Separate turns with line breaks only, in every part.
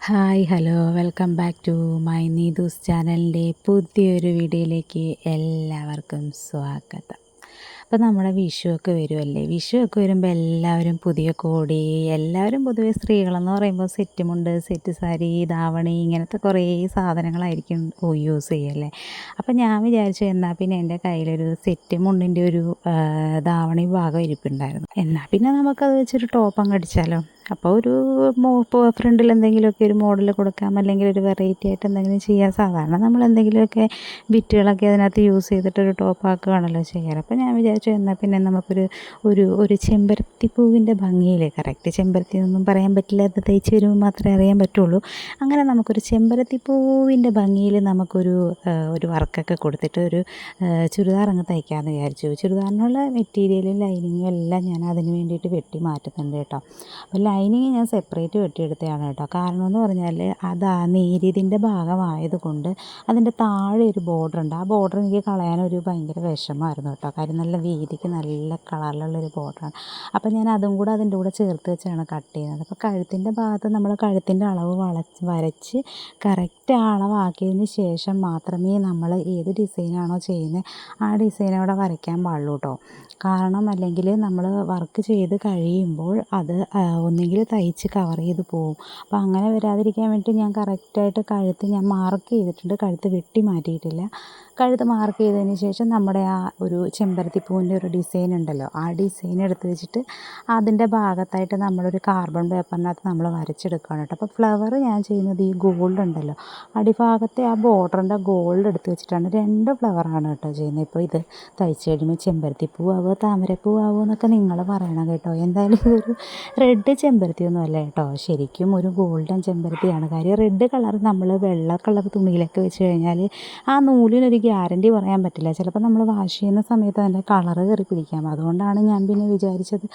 Hello, welcome back to my Neethu's ചാനലിൻ്റെ പുതിയൊരു വീഡിയോയിലേക്ക് എല്ലാവർക്കും സ്വാഗതം. അപ്പോൾ നമ്മുടെ വിഷുവൊക്കെ വരുമല്ലേ. വിഷുവൊക്കെ വരുമ്പോൾ എല്ലാവരും പുതിയ കോടി, എല്ലാവരും പൊതുവെ സ്ത്രീകളെന്ന് പറയുമ്പോൾ സെറ്റ് മുണ്ട്, സെറ്റ് സാരി, ധാവണി ഇങ്ങനത്തെ കുറേ സാധനങ്ങളായിരിക്കും യൂസ് ചെയ്യല്ലേ. അപ്പോൾ ഞാൻ വിചാരിച്ചു എന്നാൽ പിന്നെ എൻ്റെ കയ്യിലൊരു സെറ്റ് മുണ്ടിൻ്റെ ഒരു ധാവണി ഭാഗം ഇരിപ്പുണ്ടായിരുന്നു. എന്നാൽ പിന്നെ നമുക്കത് വെച്ചൊരു ടോപ്പ് അങ്ങ് അടിച്ചാലോ. അപ്പോൾ ഒരു ഫ്രണ്ടിൽ എന്തെങ്കിലുമൊക്കെ ഒരു മോഡൽ കൊടുക്കാം, അല്ലെങ്കിൽ ഒരു വെറൈറ്റി ആയിട്ട് എന്തെങ്കിലും ചെയ്യാം. സാധാരണ നമ്മൾ എന്തെങ്കിലുമൊക്കെ ബിറ്റുകളൊക്കെ അതിനകത്ത് യൂസ് ചെയ്തിട്ടൊരു ടോപ്പാക്കുകയാണല്ലോ ചെയ്യാറ്. അപ്പോൾ ഞാൻ വിചാരിച്ചു എന്നാൽ പിന്നെ നമുക്കൊരു ഒരു ഒരു ചെമ്പരത്തി പൂവിൻ്റെ ഭംഗിയിൽ, കറക്റ്റ് ചെമ്പരത്തി എന്നൊന്നും പറയാൻ പറ്റില്ല, അത് തയ്ച്ച് വരുമ്പോൾ മാത്രമേ അറിയാൻ പറ്റുള്ളൂ. അങ്ങനെ നമുക്കൊരു ചെമ്പരത്തി പൂവിൻ്റെ ഭംഗിയിൽ നമുക്കൊരു ഒരു വർക്കൊക്കെ കൊടുത്തിട്ട് ഒരു ചുരിദാർ അങ്ങ് തയ്ക്കാമെന്ന് വിചാരിച്ചു. ചുരിദാറിനുള്ള മെറ്റീരിയലും ലൈനിങ്ങും എല്ലാം ഞാൻ അതിന് വേണ്ടിയിട്ട് വെട്ടി മാറ്റുന്നുണ്ട് കേട്ടോ. അപ്പോൾ ലൈനിങ് ഞാൻ സെപ്പറേറ്റ് വെട്ടിയെടുത്തതാണ് കേട്ടോ. കാരണം എന്ന് പറഞ്ഞാൽ അത് ആ നേരിയതിൻ്റെ ഭാഗമായതുകൊണ്ട് അതിൻ്റെ താഴെ ഒരു ബോർഡർ ഉണ്ട്. ആ ബോർഡർ എനിക്ക് കളയാനൊരു ഭയങ്കര വിഷമമായിരുന്നു കേട്ടോ. കാര്യം നല്ല വീതിക്ക് നല്ല കളറിലുള്ളൊരു ബോർഡറാണ്. അപ്പോൾ ഞാൻ അതും കൂടെ അതിൻ്റെ കൂടെ ചേർത്ത് വെച്ചാണ് കട്ട് ചെയ്യുന്നത്. അപ്പോൾ കഴുത്തിൻ്റെ ഭാഗത്ത് നമ്മൾ കഴുത്തിൻ്റെ അളവ് വരച്ച് കറക്റ്റ് അളവാക്കിയതിന് ശേഷം മാത്രമേ നമ്മൾ ഏത് ഡിസൈനാണോ ചെയ്യുന്നത് ആ ഡിസൈൻ അവിടെ വരയ്ക്കാൻ പാടുള്ളൂ കേട്ടോ. കാരണം അല്ലെങ്കിൽ നമ്മൾ വർക്ക് ചെയ്ത് കഴിയുമ്പോൾ അത് ഒന്നുകിൽ തയ്ച്ച് കവർ ചെയ്ത് പോവും. അപ്പോൾ അങ്ങനെ വരാതിരിക്കാൻ വേണ്ടിയിട്ട് ഞാൻ കറക്റ്റായിട്ട് കഴുത്ത് ഞാൻ മാർക്ക് ചെയ്തിട്ടുണ്ട്. കഴുത്ത് വെട്ടി മാറ്റിയിട്ടില്ല. കഴുത്ത് മാർക്ക് ചെയ്തതിന് ശേഷം നമ്മുടെ ആ ഒരു ചെമ്പരത്തിപ്പൂവിൻ്റെ ഒരു ഡിസൈൻ ഉണ്ടല്ലോ, ആ ഡിസൈൻ എടുത്ത് വെച്ചിട്ട് അതിൻ്റെ ഭാഗത്തായിട്ട് നമ്മളൊരു കാർബൺ പേപ്പറിനകത്ത് നമ്മൾ വരച്ചെടുക്കുകയാണ് കേട്ടോ. അപ്പോൾ ഫ്ലവർ ഞാൻ ചെയ്യുന്നത് ഈ ഗോൾഡ് ഉണ്ടല്ലോ, അടിഭാഗത്തെ ആ ബോർഡറിൻ്റെ ഗോൾഡ് എടുത്ത് വെച്ചിട്ടാണ് 2 ഫ്ലവറാണ് കേട്ടോ ചെയ്യുന്നത്. ഇപ്പോൾ ഇത് തയ്ച്ച് കഴിയുമ്പോൾ ചെമ്പരത്തിപ്പൂവാവോ താമരപ്പൂവാവോ എന്നൊക്കെ നിങ്ങൾ പറയണം കേട്ടോ. എന്തായാലും ഇതൊരു റെഡ് ചെമ്പരത്തിയൊന്നും അല്ല കേട്ടോ, ശരിക്കും ഒരു ഗോൾഡൻ ചെമ്പരത്തിയാണ്. കാര്യം റെഡ് കളർ നമ്മൾ വെള്ള കളർ തുണിയിലൊക്കെ വെച്ച് കഴിഞ്ഞാൽ ആ നൂലിനൊരു ഗ്യാരണ്ടി പറയാൻ പറ്റില്ല. ചിലപ്പോൾ നമ്മൾ വാഷ് ചെയ്യുന്ന സമയത്ത് അതിൻ്റെ കളറ് കയറി പിടിക്കാം. അതുകൊണ്ടാണ് ഞാൻ പിന്നെ വിചാരിച്ചത്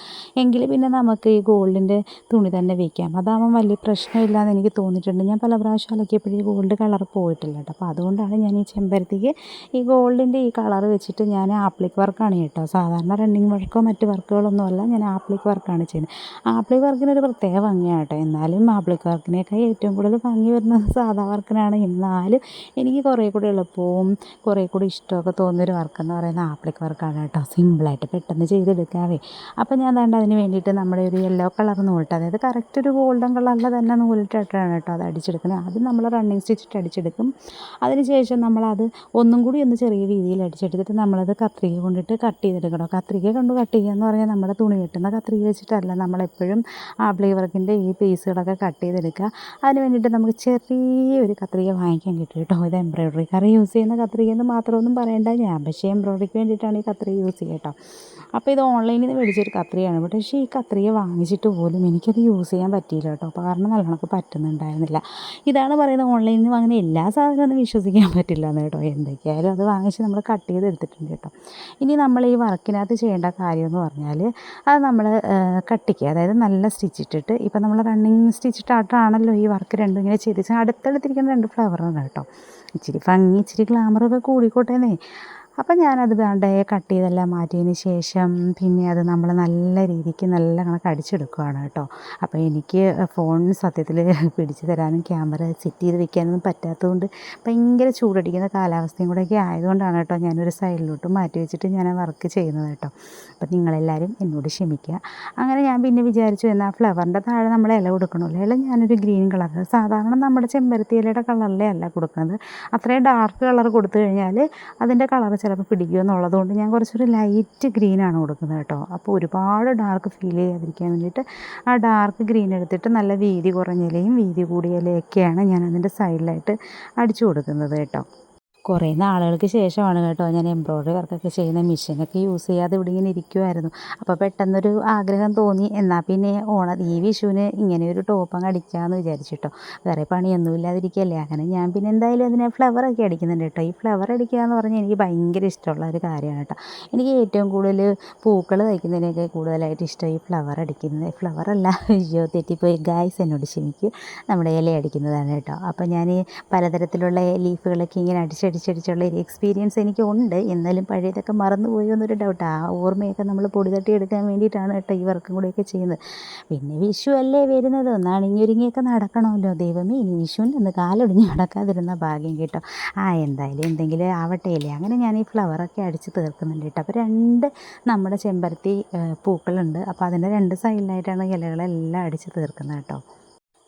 എങ്കിൽ പിന്നെ നമുക്ക് ഈ ഗോൾഡിൻ്റെ തുണി തന്നെ വയ്ക്കാം, അതാകുമ്പോൾ വലിയ പ്രശ്നമില്ലാന്ന് എനിക്ക് തോന്നിയിട്ടുണ്ട്. ഞാൻ പല പ്രാവശ്യം അലക്കിയപ്പോഴും ഗോൾഡ് കളർ പോയിട്ടില്ല കേട്ടോ. അപ്പോൾ അതുകൊണ്ടാണ് ഞാൻ ഈ ചെമ്പരത്തിക്ക് ഈ ഗോൾഡിൻ്റെ ഈ കളർ വെച്ചിട്ട് ഞാൻ ആപ്ലിക് വർക്കാണ് കേട്ടോ. സാധാരണ റണ്ണിങ് വർക്കോ മറ്റ് വർക്കുകളൊന്നുമല്ല, ഞാൻ ആപ്ലിക് വർക്കാണ് ചെയ്യുന്നത്. ആപ്ലിക് വർക്കിനൊരു പ്രത്യേക ഭംഗിയാണ് കേട്ടോ. എന്നാലും ആപ്ലിക് വർക്കിനേക്കാൾ ഏറ്റവും കൂടുതൽ ഭംഗി വരുന്നത് സാധാ വർക്കിനാണ്. എന്നാലും എനിക്ക് കുറേ കൂടി എളുപ്പവും കുറേ കൂടി ഇഷ്ടമൊക്കെ തോന്നിയൊരു വർക്കെന്ന് പറയുന്നത് ആപ്ലിക് വർക്കാണ് കേട്ടോ. സിമ്പിളായിട്ട് പെട്ടെന്ന് ചെയ്തെടുക്കാവേ. അപ്പോൾ ഞാൻ വേണ്ട അതിന് വേണ്ടിയിട്ട് നമ്മുടെ ഒരു യെല്ലോ കളർ നൂലിട്ട്, അതായത് കറക്റ്റ് ഒരു ഗോൾഡൻ കളറിൽ തന്നെ നൂലിട്ടിട്ടാണ് കേട്ടോ അത് അടിച്ചെടുക്കുന്നത്. ആദ്യം നമ്മൾ റണ്ണിങ് സ്റ്റിച്ചിട്ട് അടിച്ചെടുക്കും. അതിന് ശേഷം നമ്മളത് ഒന്നും കൂടി ഒന്ന് ചെറിയ രീതിയിൽ അടിച്ചെടുത്തിട്ട് നമ്മളത് കത്രിക കൊണ്ടിട്ട് കട്ട് ചെയ്തെടുക്കണം. കത്രിക കൊണ്ട് കട്ട് ചെയ്യുക എന്ന് പറഞ്ഞാൽ നമ്മുടെ തുണി വെട്ടുന്ന കത്രിക വെച്ചിട്ടല്ല, നമ്മളെപ്പോഴും ആപ്ലിക് വർക്കിൻ്റെ ഈ പീസുകളൊക്കെ കട്ട് ചെയ്തെടുക്കുക. അതിന് വേണ്ടിയിട്ട് നമുക്ക് ചെറിയൊരു കത്രിക വാങ്ങിക്കാൻ കിട്ടും കേട്ടോ. ഇത് എംബ്രോയ്ഡറിക്കാർ യൂസ് ചെയ്യുന്ന കത്രിക എന്ന് മാത്രമൊന്നും പറയേണ്ട, ഞാൻ പക്ഷേ എംബ്രോയ്ഡറിക്ക് വേണ്ടിയിട്ടാണ് ഈ കത്രിക യൂസ് ചെയ്യുക കേട്ടോ. അപ്പോൾ ഇത് ഓൺലൈനിൽ നിന്ന് മേടിച്ചൊരു കത്രികയാണ്. പക്ഷേ ഈ കത്രിക വാങ്ങിച്ചിട്ട് പോലും എനിക്കത് യൂസ് ചെയ്യാൻ പറ്റിയില്ല കേട്ടോ. അപ്പോൾ കാരണം നല്ലോണമൊക്കെ പറ്റുന്നുണ്ടായിരുന്നില്ല. ഇതാണ് പറയുന്നത്, ഓൺലൈനിൽ നിന്ന് വാങ്ങുന്ന എല്ലാ സാധനമൊന്നും വിശ്വസിക്കാൻ പറ്റില്ല എന്ന് കേട്ടോ. എന്തൊക്കെയായാലും അത് വാങ്ങിച്ച് നമ്മൾ കട്ട് ചെയ്തെടുത്തിട്ടുണ്ട് കേട്ടോ. ഇനി നമ്മൾ ഈ വർക്കിനകത്ത് ചെയ്യേണ്ട കാര്യം എന്ന് പറഞ്ഞാൽ അത് നമ്മൾ കട്ടിക്ക്, അതായത് നല്ല സ്റ്റിച്ചിട്ടിട്ട്, ഇപ്പോൾ നമ്മൾ റണ്ണിങ് സ്റ്റിച്ചിട്ടാണല്ലോ ഈ വർക്ക് രണ്ടും ഇങ്ങനെ ചെയ്ത് അടുത്തടുത്തിരിക്കുന്ന 2 ഫ്ലവറാണ് കേട്ടോ. ഇച്ചിരി ഭംഗി ഇച്ചിരി ഗ്ലാമറൊക്കെ കൂടിക്കോട്ടേന്നേ. അപ്പം ഞാനത് വേണ്ട കട്ട് ചെയ്തെല്ലാം മാറ്റിയതിന് ശേഷം പിന്നെ അത് നമ്മൾ നല്ല രീതിക്ക് നല്ല കണക്ക് അടിച്ചെടുക്കുകയാണ് കേട്ടോ. അപ്പോൾ എനിക്ക് ഫോൺ സത്യത്തിൽ പിടിച്ച് തരാനും ക്യാമറ സെറ്റ് ചെയ്ത് വെക്കാനൊന്നും പറ്റാത്തതുകൊണ്ട് ഭയങ്കര ചൂടടിക്കുന്ന കാലാവസ്ഥയും കൂടെയൊക്കെ ആയതുകൊണ്ടാണ് കേട്ടോ ഞാനൊരു സൈഡിലോട്ട് മാറ്റി വെച്ചിട്ട് ഞാൻ വർക്ക് ചെയ്യുന്നത് കേട്ടോ. അപ്പം നിങ്ങളെല്ലാവരും എന്നോട് ക്ഷമിക്കുക. അങ്ങനെ ഞാൻ പിന്നെ വിചാരിച്ചു എന്നാൽ ഫ്ലവറിൻ്റെ താഴെ നമ്മൾ ഇല കൊടുക്കണമല്ലോ. ഇല ഞാനൊരു ഗ്രീൻ കളർ, സാധാരണ നമ്മുടെ ചെമ്പരത്തി ഇലയുടെ കളറിലേ അല്ല കൊടുക്കുന്നത്. അത്രയും ഡാർക്ക് കളർ കൊടുത്തു കഴിഞ്ഞാൽ അതിൻ്റെ കളർ ചിലപ്പോൾ പിടിക്കുമെന്നുള്ളത് കൊണ്ട് ഞാൻ കുറച്ചൊരു ലൈറ്റ് ഗ്രീനാണ് കൊടുക്കുന്നത് കേട്ടോ. അപ്പോൾ ഒരുപാട് ഡാർക്ക് ഫീൽ ചെയ്യാതിരിക്കാൻ വേണ്ടിയിട്ട് ആ ഡാർക്ക് ഗ്രീൻ എടുത്തിട്ട് നല്ല വീതി കുറഞ്ഞ ഇലയും വീതി കൂടിയ ഇലയൊക്കെയാണ് ഞാൻ അതിൻ്റെ സൈഡിലായിട്ട് അടിച്ചു കൊടുക്കുന്നത് കേട്ടോ. കുറേ നാളുകൾക്ക് ശേഷമാണ് കേട്ടോ ഞാൻ എംബ്രോയ്ഡറി വർക്കൊക്കെ ചെയ്യുന്ന. മെഷീനൊക്കെ യൂസ് ചെയ്യാതെ ഇവിടെ ഇങ്ങനെ ഇരിക്കുമായിരുന്നു. അപ്പോൾ പെട്ടെന്നൊരു ആഗ്രഹം തോന്നി, എന്നാൽ പിന്നെ ഈ വിഷുവിന് ഇങ്ങനെ ഒരു ടോപ്പ് അങ്ങ് അടിക്കാമെന്ന് വിചാരിച്ചിട്ടോ. വേറെ പണിയൊന്നും ഇല്ലാതിരിക്കുകയല്ലേ. അങ്ങനെ ഞാൻ പിന്നെ എന്തായാലും അതിനെ ഫ്ലവറൊക്കെ അടിക്കുന്നുണ്ട് കേട്ടോ. ഈ ഫ്ലവർ അടിക്കുക എന്ന് പറഞ്ഞാൽ എനിക്ക് ഭയങ്കര ഇഷ്ടമുള്ള ഒരു കാര്യമാണ് കേട്ടോ. എനിക്ക് ഏറ്റവും കൂടുതൽ പൂക്കൾ തയ്ക്കുന്നതിനൊക്കെ കൂടുതലായിട്ട് ഇഷ്ടം ഈ ഫ്ലവർ അടിക്കുന്നത്. ഫ്ലവറല്ല, അയ്യോ തെറ്റിപ്പോയി ഗായ്സ്, എന്നോട് ക്ഷമിക്കും, നമ്മുടെ ഇല അടിക്കുന്നതാണ് കേട്ടോ. അപ്പോൾ ഞാൻ പലതരത്തിലുള്ള ലീഫുകളൊക്കെ ഇങ്ങനെ അടിച്ചടിച്ചുള്ള ഒരു എക്സ്പീരിയൻസ് എനിക്കുണ്ട്. എന്നാലും പഴയതൊക്കെ മറന്നുപോയോ എന്നൊരു ഡൗട്ട്. ആ ഓർമ്മയൊക്കെ നമ്മൾ പൊടി തട്ടി എടുക്കാൻ വേണ്ടിയിട്ടാണ് കേട്ടോ ഈ വർക്കും കൂടെയൊക്കെ ചെയ്യുന്നത്. പിന്നെ വിഷു അല്ലേ വരുന്നത്, ഒന്ന് അണിഞ്ഞൊരുങ്ങിയൊക്കെ നടക്കണമല്ലോ. ദൈവമേ, ഇനി വിഷുവിൻ്റെ ഒന്ന് കാലൊടിഞ്ഞ് നടക്കാതിരുന്ന ഭാഗ്യം കേട്ടോ. എന്തായാലും എന്തെങ്കിലും ആവട്ടെ അല്ലേ. അങ്ങനെ ഞാൻ ഈ ഫ്ലവറൊക്കെ അടിച്ച് തീർക്കുന്നുണ്ട് കേട്ടോ. അപ്പോൾ 2 നമ്മുടെ ചെമ്പരത്തി പൂക്കളുണ്ട്. അപ്പോൾ അതിൻ്റെ 2 സൈഡിലായിട്ടാണ് ഇലകളെല്ലാം അടിച്ച് തീർക്കുന്നത് കേട്ടോ.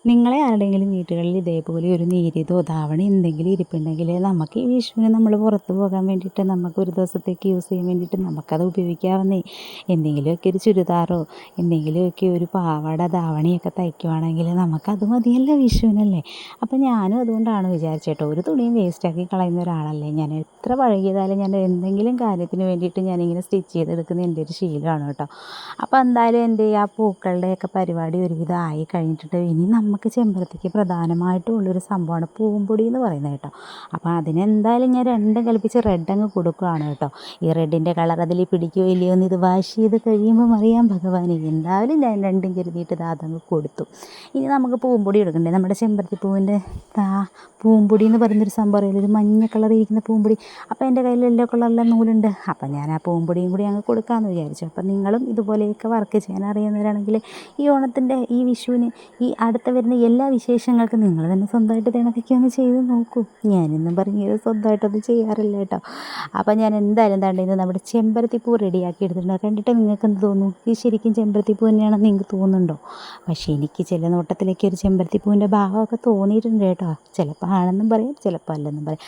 നിങ്ങളെ ആരുടെയെങ്കിലും വീടുകളിൽ ഇതേപോലെ ഒരു നീരിതോ ധാവണി എന്തെങ്കിലും ഇരിപ്പുണ്ടെങ്കിൽ നമുക്ക് ഈ വിഷുവിന് നമ്മൾ പുറത്ത് പോകാൻ വേണ്ടിയിട്ട് നമുക്ക് ഒരു ദിവസത്തേക്ക് യൂസ് ചെയ്യാൻ വേണ്ടിയിട്ട് നമുക്കത് ഉപയോഗിക്കാവുന്നേ. എന്തെങ്കിലുമൊക്കെ ഒരു ചുരിദാറോ എന്തെങ്കിലുമൊക്കെ ഒരു പാവാട ധാവണിയൊക്കെ തയ്ക്കുവാണെങ്കിൽ നമുക്കത് മതിയല്ലോ വിഷുവിനല്ലേ. അപ്പം ഞാനും അതുകൊണ്ടാണ് വിചാരിച്ചേട്ടോ, ഒരു തുണിയും വേസ്റ്റാക്കി കളയുന്ന ഒരാളല്ലേ ഞാൻ. എത്ര പഴകിയതായാലും ഞാൻ എന്തെങ്കിലും കാര്യത്തിന് വേണ്ടിയിട്ട് ഞാനിങ്ങനെ സ്റ്റിച്ച് ചെയ്തെടുക്കുന്ന എൻ്റെ ഒരു ശീലമാണ് കേട്ടോ. അപ്പോൾ എന്തായാലും എൻ്റെ ആ പൂക്കളുടെയൊക്കെ പരിപാടി ഒരുവിധം ആയി കഴിഞ്ഞിട്ടുണ്ട്. ഇനി നമുക്ക് ചെമ്പരത്തിക്ക് പ്രധാനമായിട്ടും ഉള്ളൊരു സംഭവമാണ് പൂമ്പൊടി എന്ന് പറയുന്നത് കേട്ടോ. അപ്പോൾ അതിനെന്തായാലും ഞാൻ 2 കൽപ്പിച്ച് റെഡ് അങ്ങ് കൊടുക്കുകയാണ് കേട്ടോ. ഈ റെഡിൻ്റെ കളർ അതിൽ പിടിക്കുകയോ ഇല്ലയോ എന്ന് ഇത് വാഷ് ചെയ്ത് കഴിയുമ്പം അറിയാം ഭഗവാനെ. എന്തായാലും ഞാൻ 2ഉം കരുതിയിട്ട് അതങ്ങ് കൊടുത്തു. ഇനി നമുക്ക് പൂമ്പൊടി എടുക്കണ്ടേ. നമ്മുടെ ചെമ്പരത്തി പൂവിൻ്റെ പൂമ്പൊടി എന്ന് പറയുന്നൊരു സംഭവം അറിയില്ല, ഒരു മഞ്ഞ കളറിൽ ഇരിക്കുന്ന പൂമ്പൊടി. അപ്പോൾ എൻ്റെ കയ്യിൽ യെല്ലോ കളറിലെ നൂലുണ്ട്. അപ്പം ഞാൻ ആ പൂമ്പൊടിയും കൂടി അങ്ങ് കൊടുക്കാമെന്ന് വിചാരിച്ചു. അപ്പം നിങ്ങളും ഇതുപോലെയൊക്കെ വർക്ക് ചെയ്യാൻ അറിയുന്നവരാണെങ്കിൽ ഈ ഓണത്തിൻ്റെ ഈ വിഷുവിന് ഈ അടുത്ത വരുന്ന എല്ലാ വിശേഷങ്ങൾക്കും നിങ്ങൾ തന്നെ സ്വന്തമായിട്ട് ഇതേണക്കൊക്കെ ഒന്ന് ചെയ്ത് നോക്കൂ. ഞാനെന്നും പറഞ്ഞ് സ്വന്തമായിട്ടൊന്നും ചെയ്യാറില്ല കേട്ടോ. അപ്പം ഞാൻ എന്തായാലും തണ്ടേന്ന് നമ്മുടെ ചെമ്പരത്തിപ്പൂ റെഡിയാക്കി എടുത്തിട്ടുണ്ട്. കണ്ടിട്ട് നിങ്ങൾക്ക് എന്ത് തോന്നുന്നു? ഈ ശരിക്കും ചെമ്പരത്തിപ്പൂ തന്നെയാണെന്ന് നിങ്ങൾക്ക് തോന്നുന്നുണ്ടോ? പക്ഷേ എനിക്ക് ചില നോട്ടത്തിലേക്ക് ഒരു ചെമ്പരത്തിപ്പൂവിൻ്റെ ഭാവമൊക്കെ തോന്നിയിട്ടുണ്ട് കേട്ടോ. ചിലപ്പോൾ ആണെന്നും പറയും, ചിലപ്പോൾ അല്ലെന്നും പറയും.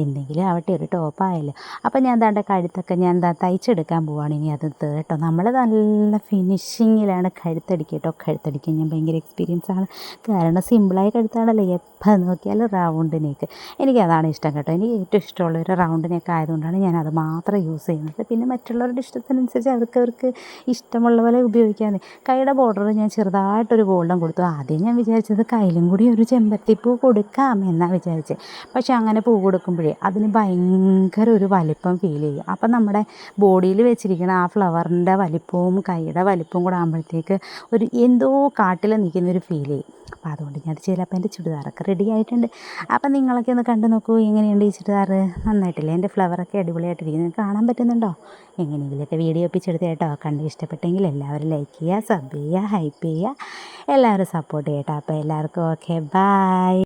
എന്തെങ്കിലും ആവട്ടെ, ഒരു ടോപ്പായല്ലോ. അപ്പം ഞാൻ കഴുത്തൊക്കെ ഞാൻ തയ്ച്ചെടുക്കാൻ പോവുകയാണ് ഇനി അത് കേട്ടോ. നമ്മൾ നല്ല ഫിനിഷിങ്ങിലാണ് കഴുത്തടിക്കുക കേട്ടോ. കഴുത്തടിക്കാൻ ഞാൻ ഭയങ്കര എക്സ്പീരിയൻസ് ആണ്. കാരണം സിമ്പിളായ കഴുത്താണല്ലോ, എപ്പോൾ നോക്കിയാലും റൗണ്ട് നെക്ക്. എനിക്കതാണ് ഇഷ്ടം കേട്ടോ. എനിക്ക് ഏറ്റവും ഇഷ്ടമുള്ളൊരു റൗണ്ട് നെക്ക് ആയതുകൊണ്ടാണ് ഞാനത് മാത്രം യൂസ് ചെയ്യുന്നത്. പിന്നെ മറ്റുള്ളവരുടെ ഇഷ്ടത്തിനനുസരിച്ച് അവർക്ക് ഇഷ്ടമുള്ള പോലെ ഉപയോഗിക്കാമെന്ന്. കൈയുടെ ബോർഡർ ഞാൻ ചെറുതായിട്ടൊരു ഗോൾഡൻ കൊടുത്തു. ആദ്യം ഞാൻ വിചാരിച്ചത് കയ്യിലും കൂടി ഒരു ചെമ്പരത്തിപ്പൂ കൊടുക്കാം എന്നാണ് വിചാരിച്ചത്. പക്ഷേ അങ്ങനെ പൂ കൊടുക്കുമ്പോഴേ അതിന് ഭയങ്കര ഒരു വലിപ്പം ഫീൽ ചെയ്യും. അപ്പം നമ്മുടെ ബോഡിയിൽ വെച്ചിരിക്കുന്ന ആ ഫ്ലവറിൻ്റെ വലിപ്പവും കൈയുടെ വലിപ്പവും കൂടെ ആകുമ്പോഴത്തേക്ക് ഒരു എന്തോ കാട്ടിൽ നിൽക്കുന്നൊരു ഫീൽ ചെയ്യും. അപ്പോൾ അതുകൊണ്ട് ഞാൻ അത് ചെയ്യില്ല. അപ്പോൾ എൻ്റെ ചുരിദാറൊക്കെ റെഡി ആയിട്ടുണ്ട്. അപ്പം നിങ്ങളൊക്കെ ഒന്ന് കണ്ടു നോക്കൂ, എങ്ങനെയുണ്ട് ഈ ചുരിദാർ? നന്നായിട്ടില്ലേ? എൻ്റെ ഫ്ലവറൊക്കെ അടിപൊളിയായിട്ടിരിക്കുന്നത് കാണാൻ പറ്റുന്നുണ്ടോ? എങ്ങനെയെങ്കിലുമൊക്കെ വീഡിയോ ഒപ്പിച്ചെടുത്ത് കേട്ടോ. കണ്ട് ഇഷ്ടപ്പെട്ടെങ്കിൽ എല്ലാവരും ലൈക്ക് ചെയ്യുക, സബ് ചെയ്യുക, ഹൈപ്പ് ചെയ്യുക, എല്ലാവരും സപ്പോർട്ട് ചെയ്യട്ടോ. അപ്പോൾ എല്ലാവർക്കും ഓക്കെ, ബൈ.